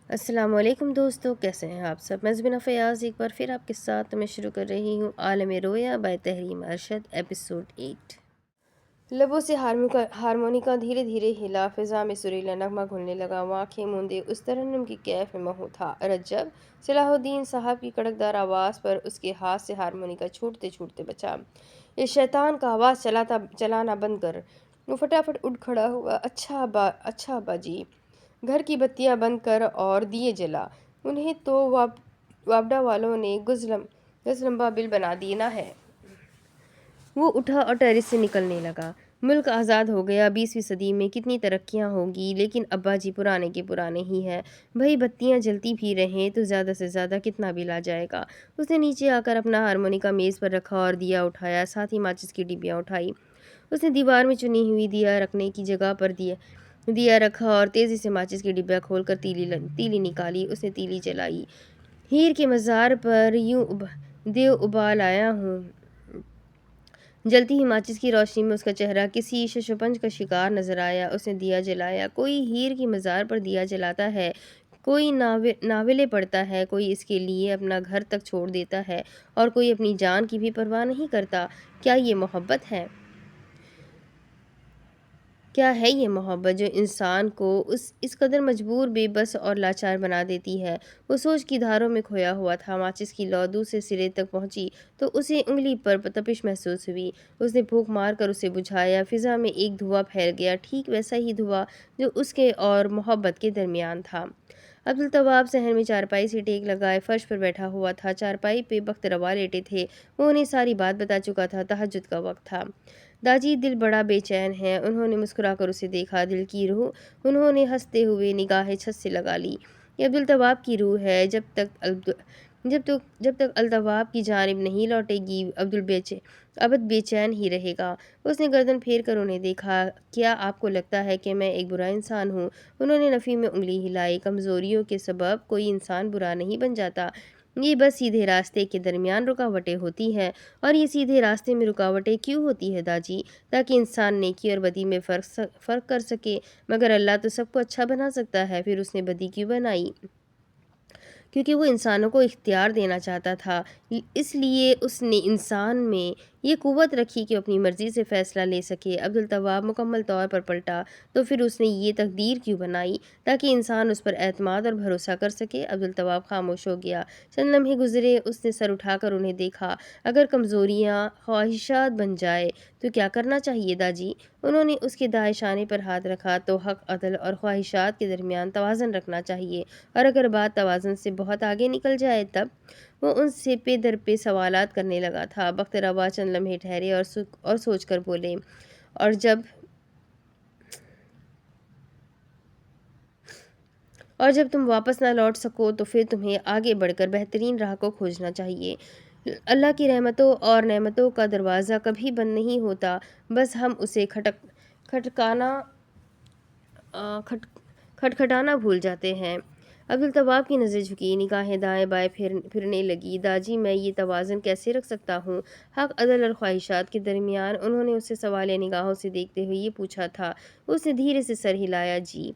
السلام علیکم دوستو، کیسے ہیں آپ سب؟ میں زبینہ فیاض ایک بار پھر آپ کے ساتھ میں شروع کر رہی ہوں عالم رویا بائی تحریم ارشد ایپیسوڈ 8۔ لبوں سے ہارمونیکا دھیرے دھیرے ہلا، فضا میں سریلا نغمہ گھلنے لگا، وہ آنکھیں موندے اس ترنم کی کیف میں مہو تھا۔ رجب صلاح الدین صاحب کی کڑکدار آواز پر اس کے ہاتھ سے ہارمونیکا چھوٹتے چھوٹتے بچا۔ اس شیطان کا آواز چلانا بند کر۔ وہ فٹافٹ اٹھ کھڑا ہوا۔ اچھا ابا جی، گھر کی بتیاں بند کر اور دیے جلا، انہیں تو وابڈا والوں نے گز لمبا بل بنا دینا ہے۔ وہ اٹھا اور ٹیرس سے نکلنے لگا۔ ملک آزاد ہو گیا، 20ویں صدی میں کتنی ترقیاں ہوگی، لیکن ابا جی پرانے کے پرانے ہی ہیں۔ بھئی بتیاں جلتی بھی رہیں تو زیادہ سے زیادہ کتنا بل آ جائے گا۔ اس نے نیچے آ کر اپنا ہارمونیکا میز پر رکھا اور دیا اٹھایا، ساتھ ہی ماچس کی ڈبیاں اٹھائی۔ اس نے دیوار میں چنی ہوئی دیا رکھنے کی جگہ پر دیا رکھا اور تیزی سے ماچس کی ڈبیا کھول کر تیلی نکالی۔ اس نے تیلی جلائی۔ ہیر کے مزار پر یوں دیو ابال آیا ہوں۔ جلتی ہی ماچس کی روشنی میں اس کا چہرہ کسی ششپنج کا شکار نظر آیا۔ اس نے دیا جلایا۔ کوئی ہیر کی مزار پر دیا جلاتا ہے، کوئی ناولیں پڑھتا ہے، کوئی اس کے لیے اپنا گھر تک چھوڑ دیتا ہے اور کوئی اپنی جان کی بھی پرواہ نہیں کرتا۔ کیا یہ محبت ہے؟ کیا ہے یہ محبت جو انسان کو اس قدر مجبور، بے بس اور لاچار بنا دیتی ہے؟ وہ سوچ کی دھاروں میں کھویا ہوا تھا۔ ماچس کی لو دوسرے سرے تک پہنچی تو اسے انگلی پر تپش محسوس ہوئی۔ اس نے پھونک مار کر اسے بجھایا۔ فضا میں ایک دھواں پھیل گیا، ٹھیک ویسا ہی دھواں جو اس کے اور محبت کے درمیان تھا۔ عبدالتواب صحن میں چارپائی سے ٹیک لگائے فرش پر بیٹھا ہوا تھا۔ چارپائی پہ بخت روا لیٹے تھے۔ وہ انہیں ساری بات بتا چکا تھا۔ تہجد کا وقت تھا۔ داجی دل بڑا بے چین ہے۔ انہوں نے مسکرا کر اسے دیکھا۔ دل کی روح؟ انہوں نے ہنستے ہوئے نگاہیں چھت سے لگا لی۔ یہ عبدالتواب کی روح ہے۔ جب تک التواب کی جانب نہیں لوٹے گی، ابد بے چین ہی رہے گا۔ اس نے گردن پھیر کر انہیں دیکھا۔ کیا آپ کو لگتا ہے کہ میں ایک برا انسان ہوں؟ انہوں نے نفی میں انگلی ہلائی۔ کمزوریوں کے سبب کوئی انسان برا نہیں بن جاتا، یہ بس سیدھے راستے کے درمیان رکاوٹیں ہوتی ہیں۔ اور یہ سیدھے راستے میں رکاوٹیں کیوں ہوتی ہے داجی؟ تاکہ انسان نیکی اور بدی میں فرق کر سکے۔ مگر اللہ تو سب کو اچھا بنا سکتا ہے، پھر اس نے بدی کیوں بنائی؟ کیونکہ وہ انسانوں کو اختیار دینا چاہتا تھا، اس لیے اس نے انسان میں یہ قوت رکھی کہ اپنی مرضی سے فیصلہ لے سکے۔ عبدالتواب مکمل طور پر پلٹا۔ تو پھر اس نے یہ تقدیر کیوں بنائی؟ تاکہ انسان اس پر اعتماد اور بھروسہ کر سکے۔ عبدالتواب خاموش ہو گیا۔ چند لمحے گزرے۔ اس نے سر اٹھا کر انہیں دیکھا۔ اگر کمزوریاں خواہشات بن جائے تو کیا کرنا چاہیے داجی؟ انہوں نے اس کے دائیں شانے پر ہاتھ رکھا۔ تو حق، عدل اور خواہشات کے درمیان توازن رکھنا چاہیے، اور اگر بات توازن سے بہت آگے نکل جائے تب؟ وہ ان سے پہ در پہ سوالات کرنے لگا تھا۔ بخت روا چند لمحے ٹھہرے اور سوچ کر بولے، اور جب تم واپس نہ لوٹ سکو تو پھر تمہیں آگے بڑھ کر بہترین راہ کو کھوجنا چاہیے۔ اللہ کی رحمتوں اور نعمتوں کا دروازہ کبھی بند نہیں ہوتا، بس ہم اسے کھٹکھٹانا بھول جاتے ہیں۔ عبدالتواب کی نظریں جھکی، نگاہیں دائیں بائیں پھرنے لگی۔ داجی میں یہ توازن کیسے رکھ سکتا ہوں حق، عدل اور خواہشات کے درمیان؟ انہوں نے اسے سوالیہ نگاہوں سے دیکھتے ہوئے یہ پوچھا تھا۔ اس نے دھیرے سے سر ہلایا۔ جی،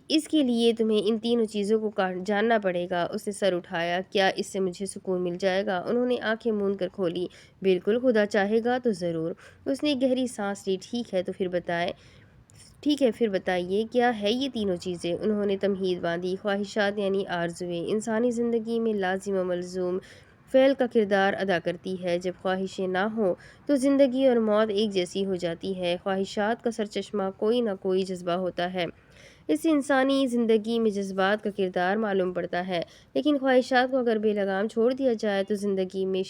اس کے لیے تمہیں ان تینوں چیزوں کو جاننا پڑے گا۔ اس نے سر اٹھایا۔ کیا اس سے مجھے سکون مل جائے گا؟ انہوں نے آنکھیں موند کر کھولی۔ بالکل، خدا چاہے گا تو ضرور۔ اس نے ایک گہری سانس لی۔ ٹھیک ہے پھر بتائیے، کیا ہے یہ تینوں چیزیں؟ انہوں نے تمہید باندھی۔ خواہشات یعنی آرزوئیں انسانی زندگی میں لازم و ملزوم فعل کا کردار ادا کرتی ہے۔ جب خواہشیں نہ ہوں تو زندگی اور موت ایک جیسی ہو جاتی ہے۔ خواہشات کا سرچشمہ کوئی نہ کوئی جذبہ ہوتا ہے، اس سے انسانی زندگی میں جذبات کا کردار معلوم پڑتا ہے۔ لیکن خواہشات کو اگر بے لگام چھوڑ دیا جائے تو زندگی میں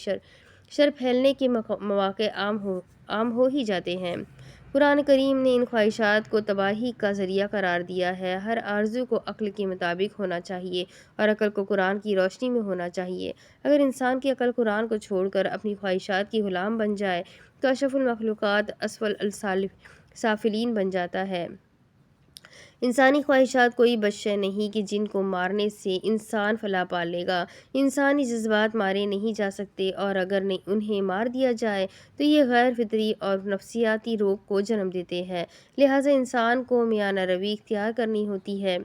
شر پھیلنے کے مواقع عام ہو ہی جاتے ہیں۔ قرآن کریم نے ان خواہشات کو تباہی کا ذریعہ قرار دیا ہے۔ ہر آرزو کو عقل کے مطابق ہونا چاہیے اور عقل کو قرآن کی روشنی میں ہونا چاہیے۔ اگر انسان کی عقل قرآن کو چھوڑ کر اپنی خواہشات کی غلام بن جائے تو اشرف المخلوقات اسفل السافلین بن جاتا ہے۔ انسانی خواہشات کوئی بد شے نہیں کہ جن کو مارنے سے انسان فلاح پا لے گا۔ انسانی جذبات مارے نہیں جا سکتے، اور اگر انہیں مار دیا جائے تو یہ غیر فطری اور نفسیاتی روگ کو جنم دیتے ہیں۔ لہٰذا انسان کو میانہ روی اختیار کرنی ہوتی ہے۔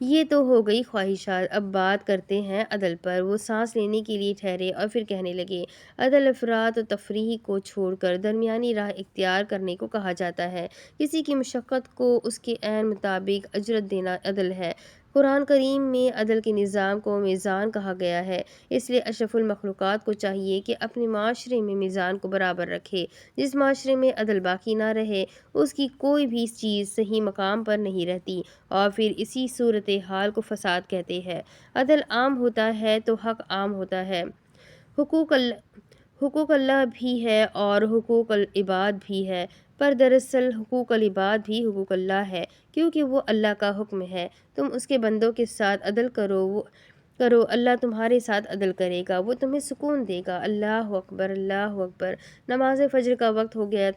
یہ تو ہو گئی خواہشات، اب بات کرتے ہیں عدل پر۔ وہ سانس لینے کے لیے ٹھہرے اور پھر کہنے لگے، عدل افراط و تفریح کو چھوڑ کر درمیانی راہ اختیار کرنے کو کہا جاتا ہے۔ کسی کی مشقت کو اس کے عین مطابق اجرت دینا عدل ہے۔ قرآن کریم میں عدل کے نظام کو میزان کہا گیا ہے، اس لیے اشرف المخلوقات کو چاہیے کہ اپنے معاشرے میں میزان کو برابر رکھے۔ جس معاشرے میں عدل باقی نہ رہے، اس کی کوئی بھی چیز صحیح مقام پر نہیں رہتی، اور پھر اسی صورتحال کو فساد کہتے ہیں۔ عدل عام ہوتا ہے تو حق عام ہوتا ہے۔ حقوق اللہ بھی ہے اور حقوق العباد بھی ہے، پر دراصل حقوق العباد بھی حقوق اللہ ہے، کیونکہ وہ اللہ کا حکم ہے۔ تم اس کے بندوں کے ساتھ عدل کرو، اللہ تمہارے ساتھ عدل کرے گا، وہ تمہیں سکون دے گا۔ اللہ اکبر، اللہ اکبر۔ نماز فجر کا وقت ہو گیا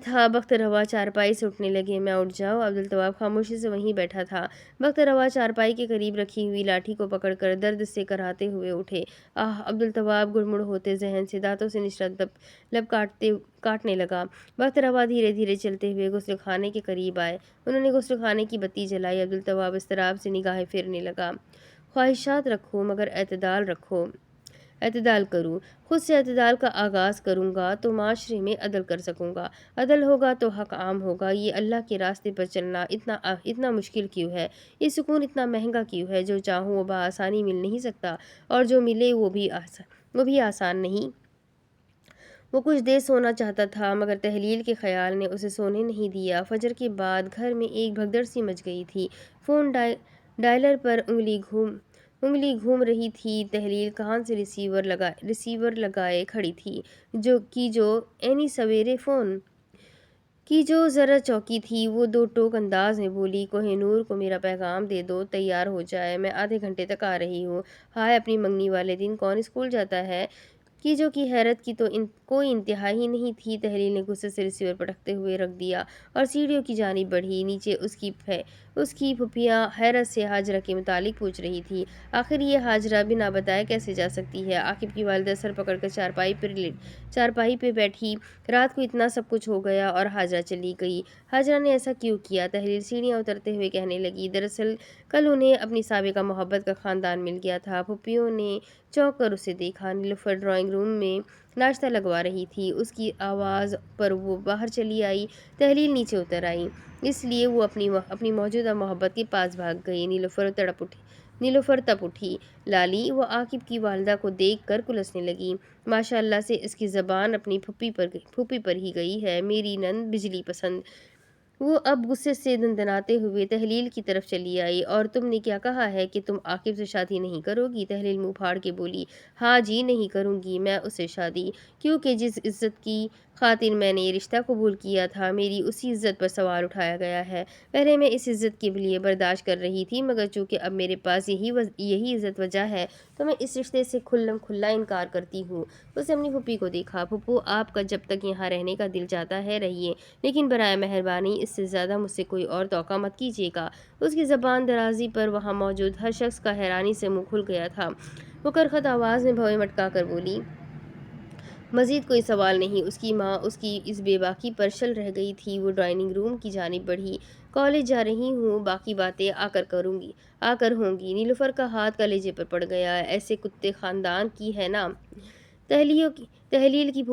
تھا، بخت روا چارپائی سے اٹھنے لگے۔ میں اٹھ جاؤں؟ عبدالتواب خاموشی سے وہیں بیٹھا تھا۔ بخت روا چارپائی کے قریب رکھی ہوئی لاٹھی کو پکڑ کر درد سے کراہتے ہوئے اٹھے۔ عبدالتواب گڑمڑ ہوتے ذہن سے دانتوں سے نچلا لب کاٹنے لگا۔ بخت روا دھیرے دھیرے چلتے ہوئے غسل خانے کے قریب آئے۔ انہوں نے غسل خانے کی بتی جلائی۔ عبدالتواب اضطراب سے نگاہیں پھیرنے لگا۔ خواہشات رکھو مگر اعتدال کروں، خود سے اعتدال کا آغاز کروں گا تو معاشرے میں عدل کر سکوں گا۔ عدل ہوگا تو حق عام ہوگا۔ یہ اللہ کے راستے پر چلنا اتنا مشکل کیوں ہے؟ یہ سکون اتنا مہنگا کیوں ہے؟ جو چاہوں وہ بآسانی مل نہیں سکتا، اور جو ملے وہ بھی آسان نہیں۔ وہ کچھ دیر سونا چاہتا تھا مگر تحلیل کے خیال نے اسے سونے نہیں دیا۔ فجر کے بعد گھر میں ایک بھگدڑ سی مچ گئی تھی۔ فون ڈائلر پر انگلی گھوم رہی تھی۔ تحلیل کان سے ریسیور لگائے کھڑی تھی۔ جو اینی سویرے فون کی جو ذرا چوکی تھی، وہ دو ٹوک انداز میں بولی، کوہ نور کو میرا پیغام دے دو، تیار ہو جائے، میں آدھے گھنٹے تک آ رہی ہوں۔ ہائے، اپنی منگنی والے دن کون اسکول جاتا ہے؟ جو کی حیرت کی تو کوئی انتہا ہی نہیں تھی۔ تحلیل نے غصے سے ریسیور پٹکتے ہوئے رکھ دیا اور سیڑھیوں کی جانب بڑھی۔ نیچے اس کی پھپھیاں حیرت سے ہاجرہ کے متعلق پوچھ رہی تھی۔ آخر یہ ہاجرہ بنا بتائے کیسے جا سکتی ہے؟ عاقب کی والدہ سر پکڑ کر چارپائی پہ بیٹھی۔ رات کو اتنا سب کچھ ہو گیا اور ہاجرہ چلی گئی۔ ہاجرہ نے ایسا کیوں کیا؟ تحلیل سیڑھیاں اترتے ہوئے کہنے لگی، دراصل کل انہیں اپنی سابقہ محبت کا خاندان مل گیا تھا۔ پھپھیوں نے چونک کر اسے دیکھا۔ نیلوفر ڈرائنگ روم میں ناشتہ لگوا رہی تھی۔ اس کی آواز پر وہ باہر چلی آئی۔ تحلیل نیچے اتر آئی، اس لیے وہ اپنی موجودہ محبت کے پاس بھاگ گئی۔ نیلوفر تپ اٹھی۔ لالی، وہ عاقب کی والدہ کو دیکھ کر کلسنے لگی، ماشاء اللہ سے اس کی زبان اپنی پھوپھی پر ہی گئی ہے، میری نند بجلی پسند۔ وہ اب غصے سے دندناتے ہوئے تحلیل کی طرف چلی آئی، اور تم نے کیا کہا ہے کہ تم عاقب سے شادی نہیں کرو گی؟ تحلیل منہ پھاڑ کے بولی، ہاں جی، نہیں کروں گی میں اس سے شادی، کیونکہ جس عزت کی خاطر میں نے یہ رشتہ قبول کیا تھا، میری اسی عزت پر سوال اٹھایا گیا ہے۔ پہلے میں اس عزت کے لیے برداشت کر رہی تھی، مگر چونکہ اب میرے پاس یہی عزت وجہ ہے تو میں اس رشتے سے کھلم کھلا انکار کرتی ہوں۔ اس نے اپنی پھوپھی کو دیکھا۔ پھوپھو، آپ کا جب تک یہاں رہنے کا دل چاہتا ہے رہیے، لیکن برائے مہربانی اس سے زیادہ مجھ سے کوئی اور توقع مت کیجیے گا۔ اس کی زبان درازی پر وہاں موجود ہر شخص کا حیرانی سے منہ کھل گیا تھا۔ وہ کرخت آواز میں بھویں مٹکا کر بولی، مزید کوئی سوال نہیں۔ اس کی ماں اس کی اس بے باکی پر شل رہ گئی تھی۔ وہ ڈرائنگ روم کی جانب بڑھی، کالج جا رہی ہوں، باقی باتیں آ کر ہوں گی۔ نیلوفر کا ہاتھ کلیجے پر پڑ گیا، ایسے کتے خاندان کی ہے نا۔ تحلیل کی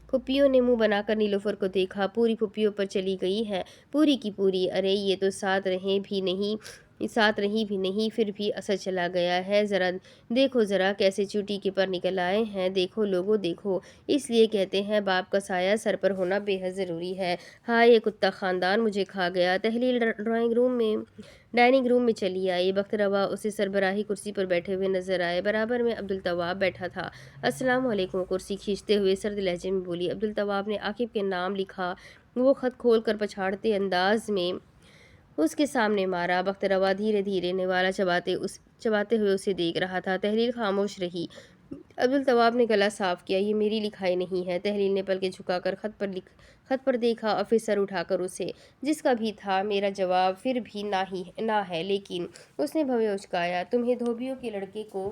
پھوپھیوں نے منہ بنا کر نیلوفر کو دیکھا۔ پوری پھوپھیوں پر چلی گئی ہے، پوری کی پوری۔ ارے یہ تو ساتھ رہی بھی نہیں، پھر بھی اثر چلا گیا ہے۔ دیکھو ذرا کیسے چوٹی کے پر نکل آئے ہیں، دیکھو لوگو دیکھو۔ اس لیے کہتے ہیں باپ کا سایہ سر پر ہونا بے حد ضروری ہے۔ ہائے، یہ کتا خاندان مجھے کھا گیا۔ تحلیل ڈائننگ روم میں چلی آئی۔ بخت روا اسے سربراہی کرسی پر بیٹھے ہوئے نظر آئے۔ برابر میں عبدالتواب بیٹھا تھا۔ السلام علیکم، کرسی کھینچتے ہوئے سرد لہجے میں بولی۔ عبدالتواب نے عاقب کے نام لکھا وہ خط کھول کر پچھاڑتے انداز میں اس کے سامنے مارا۔ بخت روا دھیرے دھیرے نوالا چباتے ہوئے اسے دیکھ رہا تھا۔ تحلیل خاموش رہی۔ عبدالتواب نے گلا صاف کیا، یہ میری لکھائی نہیں ہے۔ تحلیل نے پلکیں جھکا کر خط پر دیکھا اور پھر سر اٹھا کر اسے، جس کا بھی تھا میرا جواب پھر بھی نہ ہے لیکن۔ اس نے بھویں اچکایا، تمہیں دھوبیوں کے لڑکے کو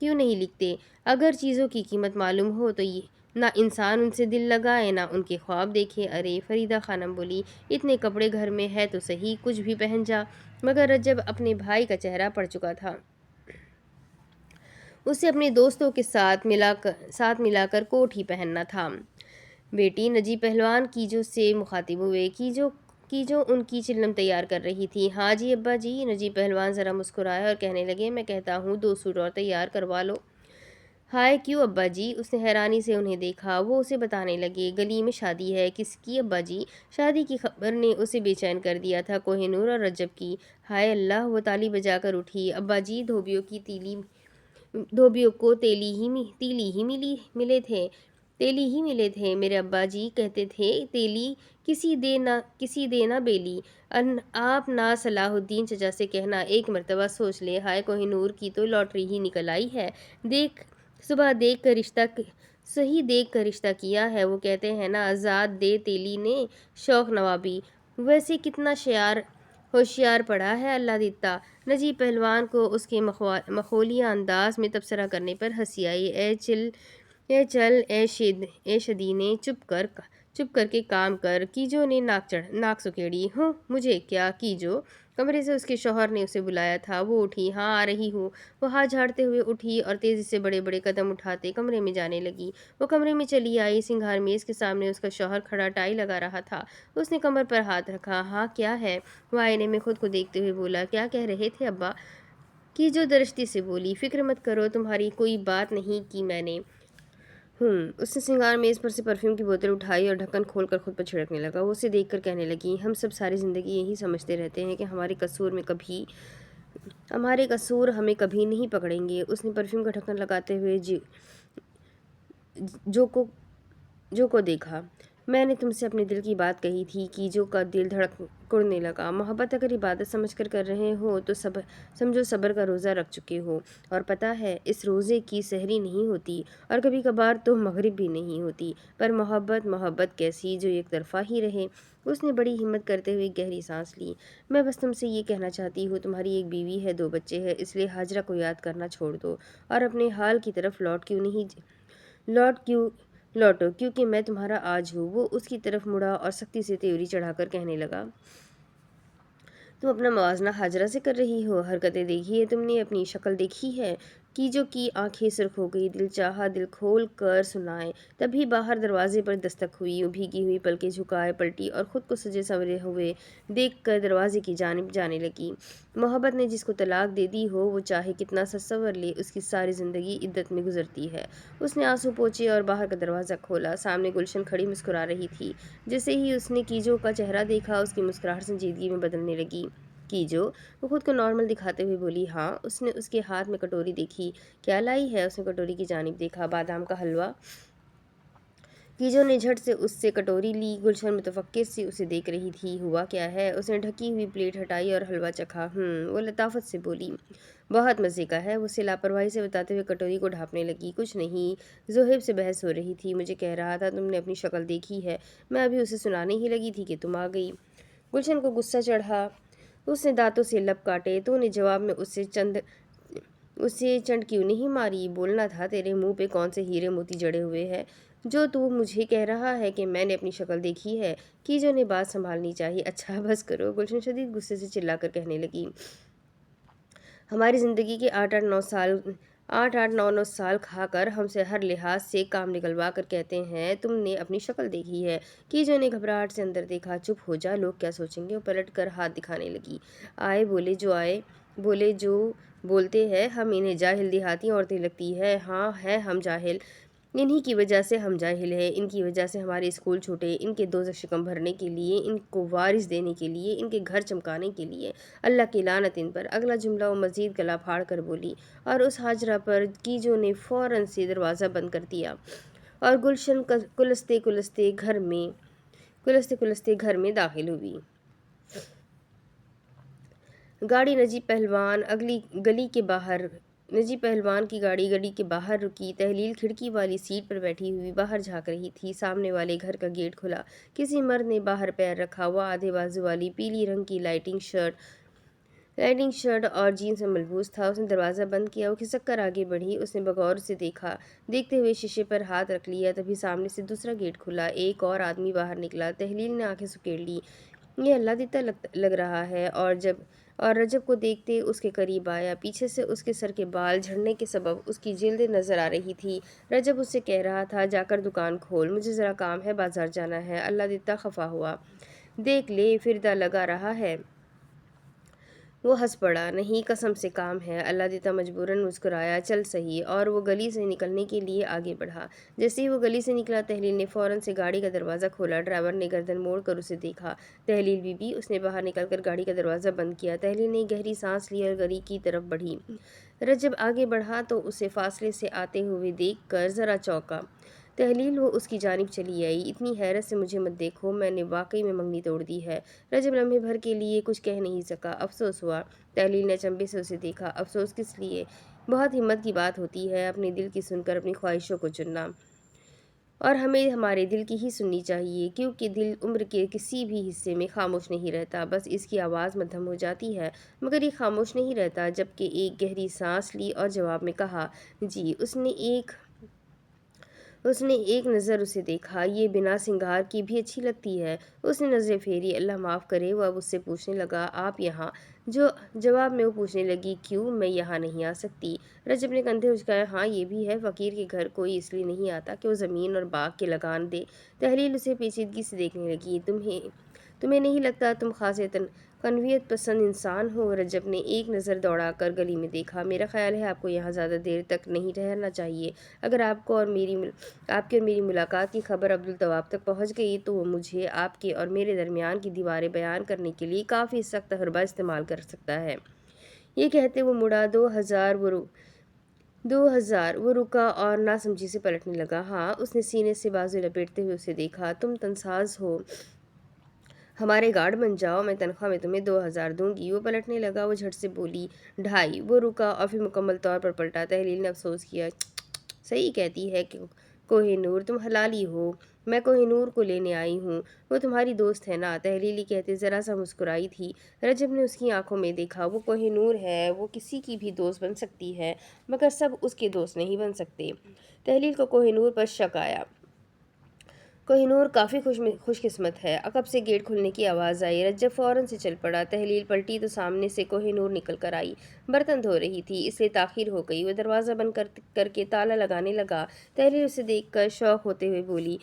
کیوں نہیں لکھتے؟ اگر چیزوں کی قیمت معلوم ہو تو یہ نہ انسان ان سے دل لگائے نہ ان کے خواب دیکھے۔ ارے فریدہ خانم بولی، اتنے کپڑے گھر میں ہے تو صحیح، کچھ بھی پہن جا۔ مگر رجب اپنے بھائی کا چہرہ پڑ چکا تھا، اسے اپنے دوستوں کے ساتھ ملا کر کوٹ ہی پہننا تھا۔ بیٹی نجیب پہلوان کیجو سے مخاطب ہوئے۔ کیجو ان کی چلم تیار کر رہی تھی۔ ہاں جی ابا جی۔ نجیب پہلوان ذرا مسکرائے اور کہنے لگے، میں کہتا ہوں 2 سوٹ اور تیار کروا لو۔ ہائے کیوں ابا جی؟ اس نے حیرانی سے انہیں دیکھا۔ وہ اسے بتانے لگے، گلی میں شادی ہے۔ کس کی ابا جی؟ شادی کی خبر نے اسے بے چین کر دیا تھا، کوہ نور اور رجب کی۔ ہائے اللہ! وہ تالی بجا کر اٹھی۔ ابا جی دھوبیوں کو تیلی ہی ملے تھے، میرے ابا جی کہتے تھے تیلی کسی دے نہ بیلی۔ آپ نا صلاح الدین چچا سے کہنا، ایک مرتبہ سوچ لے۔ ہائے کوہ نور کی تو لاٹری ہی نکل آئی ہے۔ صبح دیکھ کر رشتہ کیا ہے، وہ کہتے ہیں نا آزاد دے تیلی نے شوق نوابی۔ ویسے کتنا ہوشیار پڑا ہے اللہ دیتا۔ نجیب پہلوان کو اس کے مخولیہ انداز میں تبصرہ کرنے پر ہنسی آئی۔ اے شدینے چپ کر کے کام کر۔ کیجو نے ناک سکیڑی۔ ہوں مجھے کیا؟ کیجو کمرے سے اس کے شوہر نے اسے بلایا تھا۔ وہ اٹھی۔ ہاں آ رہی ہوں۔ وہ ہاتھ جھاڑتے ہوئے اٹھی اور تیزی سے بڑے بڑے قدم اٹھاتے کمرے میں جانے لگی۔ وہ کمرے میں چلی آئی۔ سنگھار میز کے سامنے اس کا شوہر کھڑا ٹائی لگا رہا تھا۔ اس نے کمر پر ہاتھ رکھا۔ ہاں کیا ہے؟ وہ آئینے میں خود کو دیکھتے ہوئے بولا۔ کیا کہہ رہے تھے ابا؟ کیجو درشتی سے بولی۔ فکر مت کرو، تمہاری کوئی بات نہیں کی میں نے۔ اس نے سنگھار میز پر سے پرفیوم کی بوتل اٹھائی اور ڈھکن کھول کر خود پر چھڑکنے لگا۔ وہ اسے دیکھ کر کہنے لگی، ہم سب ساری زندگی یہی سمجھتے رہتے ہیں کہ ہمارے قصور ہمیں کبھی نہیں پکڑیں گے۔ اس نے پرفیوم کا ڈھکن لگاتے ہوئے جو کو دیکھا۔ میں نے تم سے اپنے دل کی بات کہی تھی۔ کیجو کا دل دھڑکنے لگا۔ محبت اگر عبادت سمجھ کر رہے ہو تو سمجھو صبر کا روزہ رکھ چکے ہو، اور پتہ ہے اس روزے کی سحری نہیں ہوتی اور کبھی کبھار تو مغرب بھی نہیں ہوتی، پر محبت کیسی جو ایک طرفہ ہی رہے۔ اس نے بڑی ہمت کرتے ہوئے گہری سانس لی۔ میں بس تم سے یہ کہنا چاہتی ہوں، تمہاری ایک بیوی ہے، 2 بچے ہیں، اس لیے ہاجرہ کو یاد کرنا چھوڑ دو اور اپنے حال کی طرف لوٹو کیونکہ میں تمہارا آج ہوں۔ وہ اس کی طرف مڑا اور سختی سے تیوری چڑھا کر کہنے لگا، تم اپنا موازنہ ہاجرہ سے کر رہی ہو؟ حرکتیں دیکھی ہے تم نے؟ اپنی شکل دیکھی ہے؟ کیجو کی آنکھیں سرخ ہو گئی۔ دل چاہا دل کھول کر سنائے۔ تبھی باہر دروازے پر دستک ہوئی۔ وہ بھیگی ہوئی پلکیں جھکائے پلٹی اور خود کو سجے سنورے ہوئے دیکھ کر دروازے کی جانب جانے لگی۔ محبت نے جس کو طلاق دے دی ہو، وہ چاہے کتنا سا سنور لے، اس کی ساری زندگی عدت میں گزرتی ہے۔ اس نے آنسو پوچھے اور باہر کا دروازہ کھولا۔ سامنے گلشن کھڑی مسکرا رہی تھی۔ جیسے ہی اس نے کیجو کا چہرہ دیکھا، اس کی مسکراہٹ سنجیدگی میں بدلنے لگی۔ کیجو، وہ خود کو نارمل دکھاتے ہوئے بولی۔ ہاں۔ اس نے اس کے ہاتھ میں کٹوری دیکھی۔ کیا لائی ہے؟ اس نے کٹوری کی جانب دیکھا۔ بادام کا حلوہ۔ کیجو نے جھٹ سے اس سے کٹوری لی۔ گلشن متفکر سی اسے دیکھ رہی تھی۔ ہوا کیا ہے؟ اس نے ڈھکی ہوئی پلیٹ ہٹائی اور حلوہ چکھا۔ وہ لطافت سے بولی، بہت مزے کا ہے۔ وہ اسے لاپرواہی سے بتاتے ہوئے کٹوری کو ڈھانپنے لگی۔ کچھ نہیں، زہیب سے بحث ہو رہی تھی، مجھے کہہ رہا تھا تم نے اپنی شکل دیکھی ہے، میں ابھی اسے سنانے ہی لگی تھی کہ تم آ گئی۔ گلشن کو غصہ چڑھا۔ اس نے دانتوں سے لب کاٹے۔ تو نے جواب میں اسے چنڈ کیوں نہیں ماری؟ بولنا تھا، تیرے منہ پہ کون سے ہیرے موتی جڑے ہوئے ہیں جو تو مجھے کہہ رہا ہے کہ میں نے اپنی شکل دیکھی ہے؟ کیجو نے بات سنبھالنی چاہی۔ اچھا بس کرو، گلشن شدید غصے سے چلا کر کہنے لگی۔ ہماری زندگی کے 8-9 سال کھا کر ہم سے ہر لحاظ سے کام نکلوا کر کہتے ہیں تم نے اپنی شکل دیکھی ہے۔ کیجو نے گھبراہٹ سے اندر دیکھا۔ چپ ہو جا، لوگ کیا سوچیں گے؟ وہ پلٹ کر ہاتھ دکھانے لگی۔ بولے جو بولتے ہیں، ہم انہیں جاہل دیہاتی عورتیں لگتی ہے۔ ہاں ہے ہم جاہل، انہی کی وجہ سے ہم جاہل ہیں، ان کی وجہ سے ہمارے اسکول چھوٹے، ان کے دوزخ شکم بھرنے کے لیے، ان کو وارث دینے کے لیے، ان کے گھر چمکانے کے لیے، اللہ کی لعنت ان پر۔ اگلا جملہ وہ مزید گلا پھاڑ کر بولی اور اس حاجرہ پر کیجو نے فوراً سے دروازہ بند کر دیا اور گلشن کلستے کلستے گھر میں داخل ہوئی۔ گاڑی نجیب پہلوان کی گاڑی گلی کے باہر رکی۔ تہلیل کھڑکی والی سیٹ پر بیٹھی ہوئی باہر جھانک رہی تھی۔ سامنے والے گھر کا گیٹ کھلا۔ کسی مرد نے باہر پیر رکھا۔ وہ آدھے بازو والی پیلی رنگ کی لائٹنگ شرٹ لائننگ شرٹ اور جینس میں ملبوس تھا۔ اس نے دروازہ بند کیا، وہ کھسک کر آگے بڑھی۔ اس نے بغور اسے دیکھا، دیکھتے ہوئے شیشے پر ہاتھ رکھ لیا۔ تبھی سامنے سے دوسرا گیٹ کھلا، ایک اور آدمی باہر نکلا۔ تہلیل نے آنکھیں سکیڑ لی، یہ اللہ دیتا لگ رہا ہے، اور رجب کو دیکھتے اس کے قریب آیا۔ پیچھے سے اس کے سر کے بال جھڑنے کے سبب اس کی جلد نظر آ رہی تھی۔ رجب اس سے کہہ رہا تھا، جا کر دکان کھول، مجھے ذرا کام ہے، بازار جانا ہے۔ اللہ دیتا خفا ہوا، دیکھ لے فردہ لگا رہا ہے۔ وہ ہنس پڑا، نہیں قسم سے کام ہے۔ اللہ دیتا مجبوراً مسکرایا، چل سہی، اور وہ گلی سے نکلنے کے لیے آگے بڑھا۔ جیسے ہی وہ گلی سے نکلا، تہلیل نے فوراً سے گاڑی کا دروازہ کھولا۔ ڈرائیور نے گردن موڑ کر اسے دیکھا، تہلیل بی بی۔ اس نے باہر نکل کر گاڑی کا دروازہ بند کیا۔ تہلیل نے گہری سانس لی اور گلی کی طرف بڑھی۔ رجب آگے بڑھا تو اسے فاصلے سے آتے ہوئے دیکھ کر ذرا چونکا۔ تہلیل وہ اس کی جانب چلی آئی، اتنی حیرت سے مجھے مت دیکھو، میں نے واقعی میں منگنی توڑ دی ہے۔ رجب لمحے بھر کے لیے کچھ کہہ نہیں سکا، افسوس ہوا۔ تہلیل نے اچنبے سے اسے دیکھا، افسوس کس لیے؟ بہت ہمت کی بات ہوتی ہے اپنے دل کی سن کر اپنی خواہشوں کو چننا، اور ہمیں ہمارے دل کی ہی سننی چاہیے، کیونکہ دل عمر کے کسی بھی حصے میں خاموش نہیں رہتا، بس اس کی آواز مدھم ہو جاتی ہے، مگر یہ خاموش نہیں رہتا۔ جبکہ ایک گہری سانس لی اور جواب میں کہا، جی۔ اس نے ایک نظر اسے دیکھا، یہ بنا سنگار کی بھی اچھی لگتی ہے۔ اس نے نظریں پھیری، اللہ معاف کرے۔ وہ اب اس سے پوچھنے لگا، آپ یہاں؟ جواب میں وہ پوچھنے لگی، کیوں میں یہاں نہیں آ سکتی؟ رجب نے کندھے اچکائے، ہاں یہ بھی ہے، فقیر کے گھر کوئی اس لیے نہیں آتا کہ وہ زمین اور باغ کے لگان دے۔ تہلیل اسے پیچیدگی سے دیکھنے لگی، تمہیں نہیں لگتا تم خاصیتاً قنوعیت پسند انسان ہو؟ رجب نے ایک نظر دوڑا کر گلی میں دیکھا، میرا خیال ہے آپ کو یہاں زیادہ دیر تک نہیں ٹھہرنا چاہیے۔ اگر آپ کی اور میری ملاقات کی خبر عبدالتواب تک پہنچ گئی تو وہ مجھے آپ کے اور میرے درمیان کی دیواریں بیان کرنے کے لیے کافی سخت حربہ استعمال کر سکتا ہے۔ یہ کہتے وہ مڑا، 2000 وہ رکا اور ناسمجھی سے پلٹنے لگا۔ ہاں؟ اس نے سینے سے بازو لپیٹتے ہوئے اسے دیکھا، تم تنساز ہو، ہمارے گارڈ بن جاؤ، میں تنخواہ میں تمہیں 2000 دوں گی۔ وہ پلٹنے لگا، وہ جھٹ سے بولی، 2.5۔ وہ رکا اور پھر مکمل طور پر پلٹا۔ تہلیل نے افسوس کیا، صحیح کہتی ہے کہ کوہ نور، تم حلالی ہو، میں کوہ نور کو لینے آئی ہوں، وہ تمہاری دوست ہے نا؟ تہلیل کہتے ذرا سا مسکرائی تھی۔ رجب نے اس کی آنکھوں میں دیکھا، وہ کوہ نور ہے، وہ کسی کی بھی دوست بن سکتی ہے، مگر سب اس کے دوست نہیں بن سکتے۔ تہلیل کو کوہ نور پر شک آیا، کوہ نور کافی خوش قسمت ہے۔ عقب سے گیٹ کھلنے کی آواز آئی، رجب فوراً سے چل پڑا۔ تہلیل پلٹی تو سامنے سے کوہ نور نکل کر آئی، برتن دھو رہی تھی، اس لیے تاخیر ہو گئی۔ وہ دروازہ بند کر کے تالا لگانے لگا۔ تہلیل اسے دیکھ کر شوق ہوتے ہوئے بولی،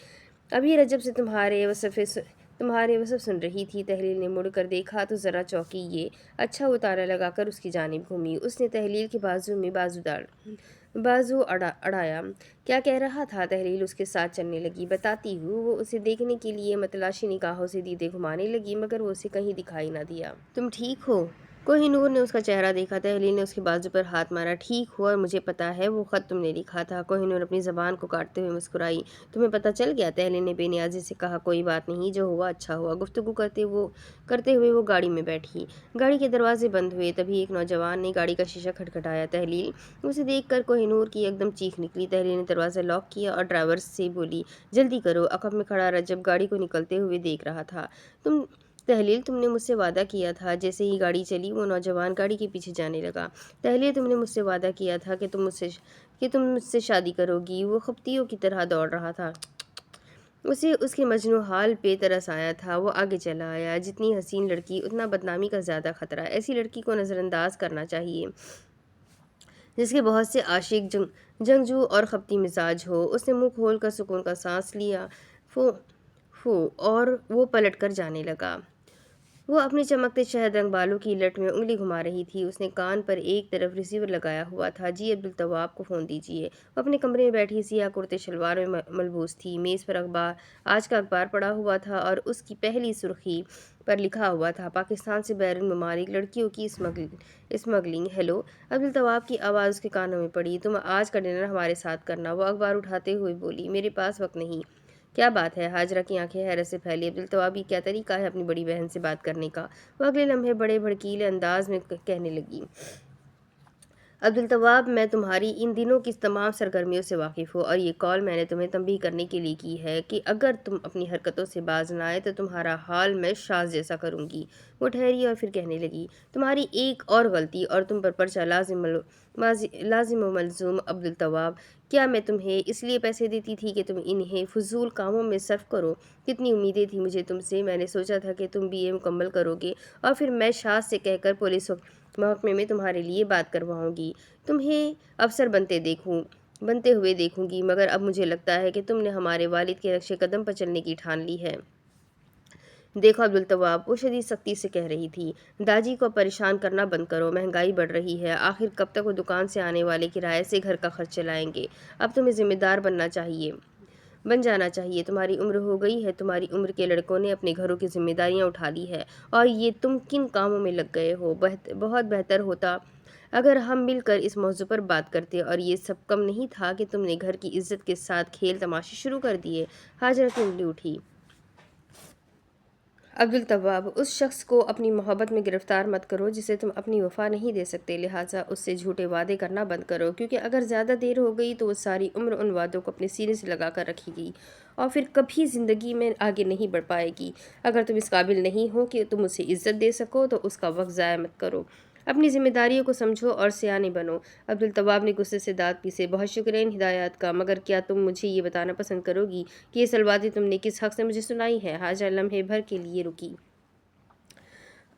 ابھی رجب سے تمہارے وصف سن رہی تھی۔ تہلیل نے مڑ کر دیکھا تو ذرا چونکی، یہ اچھا؟ وہ تالا لگا کر اس کی جانب گھومی، اس نے تہلیل کے بازو میں بازو اڑایا۔ کیا کہہ رہا تھا؟ تہلیل اس کے ساتھ چلنے لگی، بتاتی ہوں۔ وہ اسے دیکھنے کے لیے متلاشی نگاہوں سے دیدے گھمانے لگی، مگر وہ اسے کہیں دکھائی نہ دیا۔ تم ٹھیک ہو؟ کوہ نور نے اس کا چہرہ دیکھا۔ تہلیل نے اس کے بازو پر ہاتھ مارا، ٹھیک ہو، اور مجھے پتا ہے وہ خط تم نے لکھا تھا۔ کوہ نور اپنی زبان کو کاٹتے ہوئے مسکرائی، تمہیں پتہ چل گیا؟ تہلیل نے بے نیازی سے کہا، کوئی بات نہیں، جو ہوا اچھا ہوا۔ گفتگو کرتے ہوئے وہ گاڑی میں بیٹھی۔ گاڑی کے دروازے بند ہوئے، تبھی ایک نوجوان نے گاڑی کا شیشہ کھٹکھٹایا۔ تہلیل، اسے دیکھ کر کوہ نور کی ایک دم چیخ نکلی۔ تہلیل نے دروازہ لاک کیا اور ڈرائیور سے بولی، جلدی کرو۔ عقب میں کھڑا رجب گاڑی کو نکلتے ہوئے دیکھ رہا تھا۔ تہلیل، تم نے مجھ سے وعدہ کیا تھا۔ جیسے ہی گاڑی چلی، وہ نوجوان گاڑی کے پیچھے جانے لگا۔ تہلیل، تم نے مجھ سے وعدہ کیا تھا کہ تم مجھ سے شادی کرو گی۔ وہ خپتیوں کی طرح دوڑ رہا تھا، اسے اس کے مجنوں حال پہ ترس آیا تھا۔ وہ آگے چلا آیا، جتنی حسین لڑکی اتنا بدنامی کا زیادہ خطرہ۔ ایسی لڑکی کو نظر انداز کرنا چاہیے جس کے بہت سے عاشق جنگجو اور خپتی مزاج ہو۔ اس نے منہ کھول کر سکون کا سانس لیا، اور وہ پلٹ کر جانے لگا۔ وہ اپنے چمکتے شہد رنگ بالوں کی لٹ میں انگلی گھما رہی تھی۔ اس نے کان پر ایک طرف ریسیور لگایا ہوا تھا، جی عبدالتواب کو فون دیجیے۔ وہ اپنے کمرے میں بیٹھی سیاہ کرتے شلوار میں ملبوس تھی، میز پر آج کا اخبار پڑا ہوا تھا اور اس کی پہلی سرخی پر لکھا ہوا تھا، پاکستان سے بیرون ممالک لڑکیوں کی اسمگلنگ۔ ہیلو! عبدالتواب کی آواز اس کے کانوں میں پڑی، تم آج کا ڈنر ہمارے ساتھ کرنا۔ وہ اخبار اٹھاتے ہوئے بولی، میرے پاس وقت نہیں۔ کیا بات ہے؟ ہاجرہ کی آنکھیں حیرت سے پھیلی، عبدالتواب، یہ کیا طریقہ ہے اپنی بڑی بہن سے بات کرنے کا؟ وہ اگلے لمحے بڑے بھڑکیلے انداز میں کہنے لگی، عبدالتواب، میں تمہاری ان دنوں کی تمام سرگرمیوں سے واقف ہوں، اور یہ کال میں نے تمہیں تنبیہ کرنے کے لیے کی ہے کہ اگر تم اپنی حرکتوں سے باز نہ آئے تو تمہارا حال میں شاذ جیسا کروں گی۔ وہ ٹھہری اور پھر کہنے لگی، تمہاری ایک اور غلطی اور تم پر پرچہ لازم و ملزوم۔ عبدالتواب، کیا میں تمہیں اس لیے پیسے دیتی تھی کہ تم انہیں فضول کاموں میں صرف کرو؟ کتنی امیدیں تھیں مجھے تم سے، میں نے سوچا تھا کہ تم BA مکمل کرو گے اور پھر میں شاذ سے کہہ کر پولیس محکمے میں تمہارے لیے بات کرواؤں گی، تمہیں افسر بنتے ہوئے دیکھوں گی، مگر اب مجھے لگتا ہے کہ تم نے ہمارے والد کے نقش قدم پر چلنے کی ٹھان لی ہے۔ دیکھو عبدالتواب، وہ شدید سختی سے کہہ رہی تھی، داجی کو پریشان کرنا بند کرو، مہنگائی بڑھ رہی ہے، آخر کب تک وہ دکان سے آنے والے کرائے سے گھر کا خرچ چلائیں گے؟ اب تمہیں ذمہ دار بن جانا چاہیے، تمہاری عمر ہو گئی ہے، تمہاری عمر کے لڑکوں نے اپنے گھروں کی ذمہ داریاں اٹھا لی ہے، اور یہ تم کن کاموں میں لگ گئے ہو؟ بہت بہتر ہوتا اگر ہم مل کر اس موضوع پر بات کرتے، اور یہ سب کم نہیں تھا کہ تم نے گھر کی عزت کے ساتھ کھیل تماشے شروع کر دیے۔ ہاجرہ کی انگلی اٹھی۔ عبدالتواب، اس شخص کو اپنی محبت میں گرفتار مت کرو جسے تم اپنی وفا نہیں دے سکتے، لہٰذا اس سے جھوٹے وعدے کرنا بند کرو، کیونکہ اگر زیادہ دیر ہو گئی تو وہ ساری عمر ان وعدوں کو اپنے سینے سے لگا کر رکھے گی اور پھر کبھی زندگی میں آگے نہیں بڑھ پائے گی۔ اگر تم اس قابل نہیں ہو کہ تم اسے عزت دے سکو تو اس کا وقت ضائع مت کرو، اپنی ذمہ داریوں کو سمجھو اور سیانے بنو۔ عبدالتواب نے غصے سے دانت پیسے، بہت شکریہ ان ہدایات کا، مگر کیا تم مجھے یہ بتانا پسند کرو گی کہ یہ سلواتیں تم نے کس حق سے مجھے سنائی ہیں؟ ہاجرہ لمحے بھر کے لیے رکی،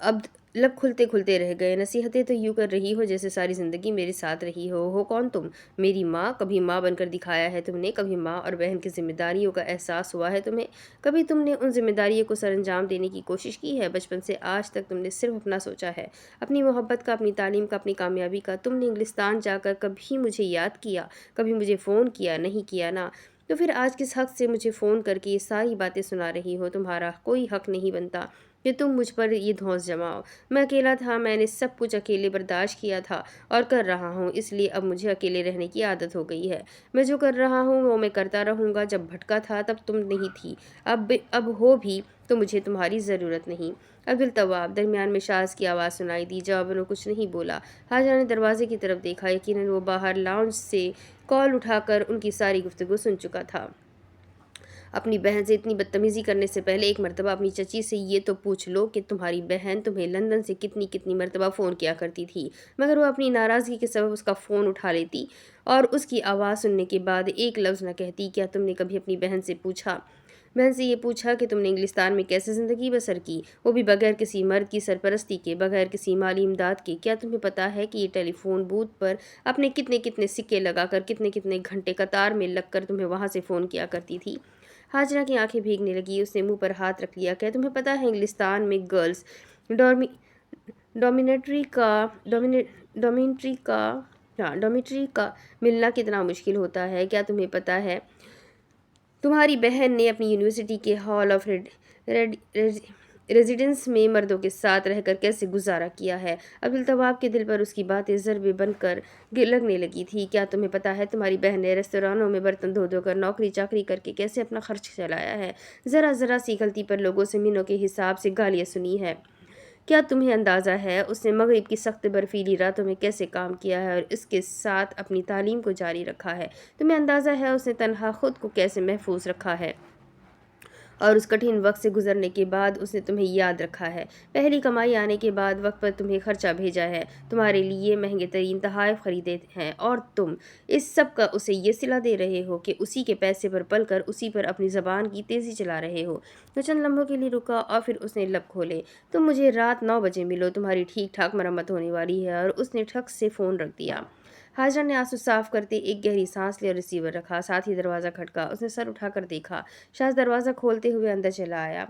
عبد لب کھلتے کھلتے رہ گئے۔ نصیحتیں تو یوں کر رہی ہو جیسے ساری زندگی میرے ساتھ رہی ہو کون تم؟ میری ماں؟ کبھی ماں بن کر دکھایا ہے تم نے؟ کبھی ماں اور بہن کی ذمہ داریوں کا احساس ہوا ہے تمہیں؟ کبھی تم نے ان ذمہ داریوں کو سر انجام دینے کی کوشش کی ہے؟ بچپن سے آج تک تم نے صرف اپنا سوچا ہے، اپنی محبت کا، اپنی تعلیم کا، اپنی کامیابی کا۔ تم نے انگلستان جا کر کبھی مجھے یاد کیا؟ کبھی مجھے فون کیا؟ نہیں کیا نا؟ تو پھر آج کس حق سے مجھے فون کر کے یہ ساری باتیں سنا رہی ہو؟ تمہارا کوئی حق نہیں بنتا کہ تم مجھ پر یہ دھونس جماؤ۔ میں اکیلا تھا، میں نے سب کچھ اکیلے برداشت کیا تھا اور کر رہا ہوں، اس لیے اب مجھے اکیلے رہنے کی عادت ہو گئی ہے۔ میں جو کر رہا ہوں وہ میں کرتا رہوں گا، جب بھٹکا تھا تب تم نہیں تھی، اب ہو بھی تو مجھے تمہاری ضرورت نہیں۔ عبدالتواب، درمیان میں شاذ کی آواز سنائی دی، جواب میں کچھ نہیں بولا۔ ہاجرہ نے دروازے کی طرف دیکھا، یقیناً وہ باہر لاؤنج سے کال اٹھا کر ان کی ساری گفتگو سن چکا تھا۔ اپنی بہن سے اتنی بدتمیزی کرنے سے پہلے ایک مرتبہ اپنی چچی سے یہ تو پوچھ لو کہ تمہاری بہن تمہیں لندن سے کتنی مرتبہ فون کیا کرتی تھی، مگر وہ اپنی ناراضگی کے سبب اس کا فون اٹھا لیتی اور اس کی آواز سننے کے بعد ایک لفظ نہ کہتی۔ کیا تم نے کبھی اپنی بہن سے یہ پوچھا کہ تم نے انگلستان میں کیسے زندگی بسر کی، وہ بھی بغیر کسی مرد کی سرپرستی کے، بغیر کسی مالی امداد کے؟ کیا تمہیں پتہ ہے کہ یہ ٹیلی فون بوتھ پر اپنے کتنے سکے لگا کر، کتنے گھنٹے قطار میں لگ کر تمہیں وہاں سے فون کیا کرتی تھی؟ ہاجرہ کی آنکھیں بھیگنے لگی، اس نے منہ پر ہاتھ رکھ لیا۔ کیا تمہیں پتہ ہے انگلستان میں گرلز ڈومیٹری کا ملنا کتنا مشکل ہوتا ہے؟ کیا تمہیں پتہ ہے تمہاری بہن نے اپنی یونیورسٹی کے ہال آف ریزیڈنس میں مردوں کے ساتھ رہ کر کیسے گزارا کیا ہے؟ عبدالتواب کے دل پر اس کی باتیں ضربے بن کر لگنے لگی تھی۔ کیا تمہیں پتہ ہے تمہاری بہن نے ریستورانوں میں برتن دھو کر، نوکری چاکری کر کے کیسے اپنا خرچ چلایا ہے؟ ذرا سی غلطی پر لوگوں سے منوں کے حساب سے گالیاں سنی ہے۔ کیا تمہیں اندازہ ہے اس نے مغرب کی سخت برفیلی راتوں میں کیسے کام کیا ہے اور اس کے ساتھ اپنی تعلیم کو جاری رکھا ہے؟ تمہیں اندازہ ہے اس نے تنہا خود کو کیسے محفوظ رکھا ہے اور اس کٹھن وقت سے گزرنے کے بعد اس نے تمہیں یاد رکھا ہے، پہلی کمائی آنے کے بعد وقت پر تمہیں خرچہ بھیجا ہے، تمہارے لیے مہنگے ترین تحائف خریدے ہیں، اور تم اس سب کا اسے یہ صلہ دے رہے ہو کہ اسی کے پیسے پر پل کر اسی پر اپنی زبان کی تیزی چلا رہے ہو۔ وہ چند لمحوں کے لیے رکا اور پھر اس نے لب کھولے۔ تم مجھے رات 9 بجے ملو، تمہاری ٹھیک ٹھاک مرمت ہونے والی ہے۔ اور اس نے ٹھک سے فون رکھ دیا۔ ہاجرہ نے آنسو صاف کرتے ایک گہری سانس لی اور ریسیور رکھا، ساتھ ہی دروازہ کھٹکا۔ اس نے سر اٹھا کر دیکھا، شاذ دروازہ کھولتے ہوئے اندر چلا آیا۔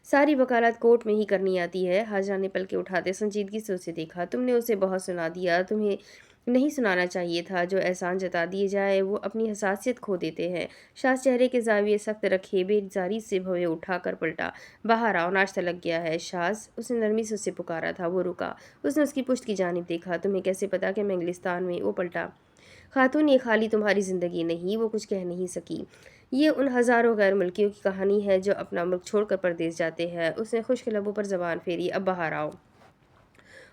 ساری وکالت کورٹ میں ہی کرنی آتی ہے؟ ہاجرہ نے پلکیں اٹھاتے سنجیدگی سے اسے دیکھا۔ تم نے اسے بہت سنا دیا، تمہیں نہیں سنانا چاہیے تھا۔ جو احسان جتا دیے جائے وہ اپنی حساسیت کھو دیتے ہیں۔ شاذ چہرے کے زاویے سخت رکھے بے زاری سے بھویں اٹھا کر پلٹا۔ باہر آؤ، ناشتہ لگ گیا ہے۔ شاذ، اس نے نرمی سے اسے پکارا تھا۔ وہ رکا، اس نے اس کی پشت کی جانب دیکھا۔ تمہیں کیسے پتا کہ میں انگلستان میں؟ وہ پلٹا۔ خاتون، یہ خالی تمہاری زندگی نہیں۔ وہ کچھ کہہ نہیں سکی۔ یہ ان ہزاروں غیر ملکیوں کی کہانی ہے جو اپنا ملک چھوڑ کر پردیس جاتے ہیں۔ اس نے خشک لبوں پر زبان پھیری۔ اب باہر آؤ۔